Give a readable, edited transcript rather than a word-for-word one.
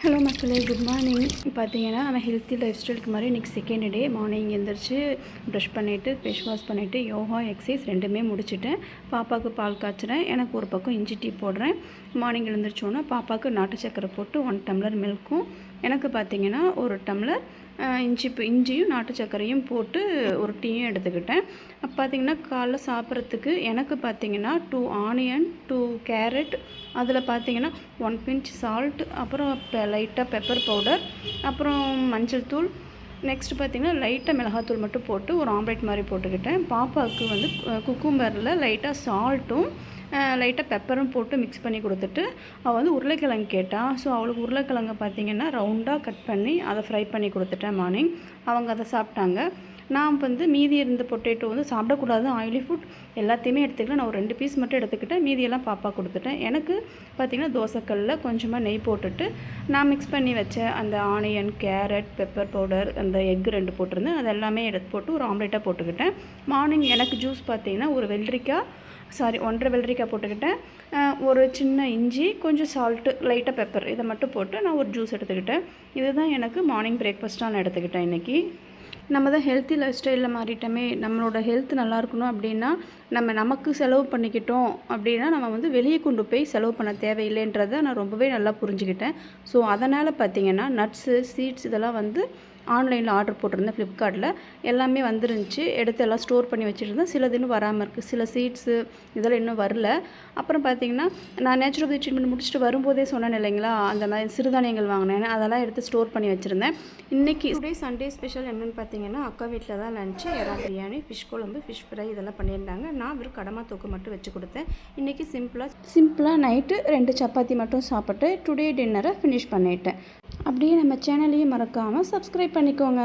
Hello மக்களே, good morning. பார்த்தீங்கன்னா நம்ம ஹெல்த்தி லைஃப் ஸ்டைலுக்கு மாதிரி இன்றைக்கி செகண்ட் டே. மார்னிங் எழுந்திரிச்சு ப்ரஷ் பண்ணிவிட்டு ஃபேஸ் வாஷ் பண்ணிவிட்டு யோகா எக்ஸசைஸ் ரெண்டுமே முடிச்சுட்டேன். பாப்பாவுக்கு பால் காய்ச்சிறேன். எனக்கு ஒரு பக்கம் இஞ்சி டீ போடுறேன். மார்னிங் எழுந்திரிச்சோன்னா பாப்பாவுக்கு நாட்டு சக்கரை போட்டு 1 டம்ளர் மில்க்கும், எனக்கு பார்த்தீங்கன்னா 1 டம்ளர் இஞ்சியும் நாட்டு சர்க்கரையும் போட்டு ஒரு டீயும் எடுத்துக்கிட்டேன். அப்போ பார்த்திங்கன்னா காலைல சாப்பிட்றதுக்கு எனக்கு பார்த்திங்கன்னா 2 ஆனியன், 2 கேரட், அதில் பார்த்திங்கன்னா 1 பிஞ்ச் சால்ட், அப்புறம் லைட்டாக பெப்பர் பவுடர், அப்புறம் மஞ்சள் தூள், நெக்ஸ்ட்டு பார்த்திங்கன்னா லைட்டாக மிளகாத்தூள் மட்டும் போட்டு ஒரு ஆம்லேட் மாதிரி போட்டுக்கிட்டேன். பாப்பாவுக்கு வந்து குக்கும்பரில் லைட்டாக சால்ட்டும் லைட்டாக பெப்பரும் போட்டு மிக்ஸ் பண்ணி கொடுத்துட்டு, அவள் வந்து உருளைக்கிழங்கு கேட்டாள். ஸோ அவளுக்கு உருளைக்கிழங்கு பார்த்திங்கன்னா ரவுண்டாக கட் பண்ணி அதை ஃப்ரை பண்ணி கொடுத்துட்டேன் மார்னிங். அவங்க அதை சாப்பிட்டாங்க. நான் வந்து மீதி இருந்த பொட்டேட்டோ வந்து சாப்பிடக்கூடாது, ஆயிலி ஃபுட் எல்லாத்தையுமே எடுத்துக்கலாம். நான் ஒரு 2 பீஸ் மட்டும் எடுத்துக்கிட்டேன். மீதியெல்லாம் பாப்பா கொடுத்துட்டேன். எனக்கு பார்த்திங்கன்னா தோசைக்கல்லில் கொஞ்சமாக நெய் போட்டுட்டு நான் மிக்ஸ் பண்ணி வச்ச அந்த ஆனியன், கேரட், பெப்பர் பவுடர், அந்த எக் 2 போட்டிருந்தேன். அது எல்லாமே எடுத்து போட்டு ஒரு ஆம்லேட்டாக போட்டுக்கிட்டேன். மார்னிங் எனக்கு ஜூஸ் பார்த்திங்கன்னா ஒரு 1.5 வெள்ளரிக்காய் போட்டுக்கிட்டேன். ஒரு சின்ன இஞ்சி, கொஞ்சம் சால்ட்டு, லைட்டாக பெப்பர், இதை மட்டும் போட்டு நான் ஒரு ஜூஸ் எடுத்துக்கிட்டேன். இதுதான் எனக்கு மார்னிங் பிரேக்ஃபாஸ்ட்டாக நான் எடுத்துக்கிட்டேன் இன்றைக்கி. நம்ம தான் ஹெல்த்தி லைஃப் ஸ்டைலில் மாறிட்டோமே, நம்மளோட ஹெல்த் நல்லா இருக்கணும் அப்படின்னா நமக்கு செலவு பண்ணிக்கிட்டோம் அப்படின்னா நம்ம வந்து வெளியே கொண்டு போய் செலவு பண்ண தேவையில்லைன்றதை நான் ரொம்பவே நல்லா புரிஞ்சுக்கிட்டேன். ஸோ அதனால் பார்த்திங்கன்னா நட்ஸு, சீட்ஸ் இதெல்லாம் வந்து ஆன்லைனில் ஆர்டர் போட்டிருந்தேன். ஃப்ளிப்கார்ட்டில் எல்லாமே வந்துருந்துச்சு. எடுத்து எல்லாம் ஸ்டோர் பண்ணி வச்சுருந்தேன். சிலது இன்னும் வராமல் இருக்குது. சில சீட்ஸு இதெல்லாம் இன்னும் வரல. அப்புறம் பார்த்திங்கன்னா நான் நேச்சுரோபதி ட்ரீட்மெண்ட் முடிச்சுட்டு வரும்போதே சொன்னேன் இல்லைங்களா, அந்த மாதிரி சிறுதானியங்கள் வாங்கினேன். அதெல்லாம் எடுத்து ஸ்டோர் பண்ணி வச்சுருந்தேன். இன்றைக்கி டுடே சண்டே ஸ்பெஷல் என்னென்னு பார்த்தீங்கன்னா, அக்கா வீட்டில் தான் லஞ்சு, எறா பிரியாணி, ஃபிஷ் குழம்பு, ஃபிஷ் ஃப்ரை இதெல்லாம் பண்ணியிருந்தாங்க. நான் வெறும் கடமா தொக்கு மட்டும் வச்சு கொடுத்தேன். இன்றைக்கி சிம்பிளாக நைட்டு 2 சப்பாத்தி மட்டும் சாப்பிட்டு டுடே டின்னரை ஃபினிஷ் பண்ணிட்டேன். அப்படியே நம்ம சேனலையும் மறக்காமல் சப்ஸ்கிரைப் பண்ணிக்கோங்க.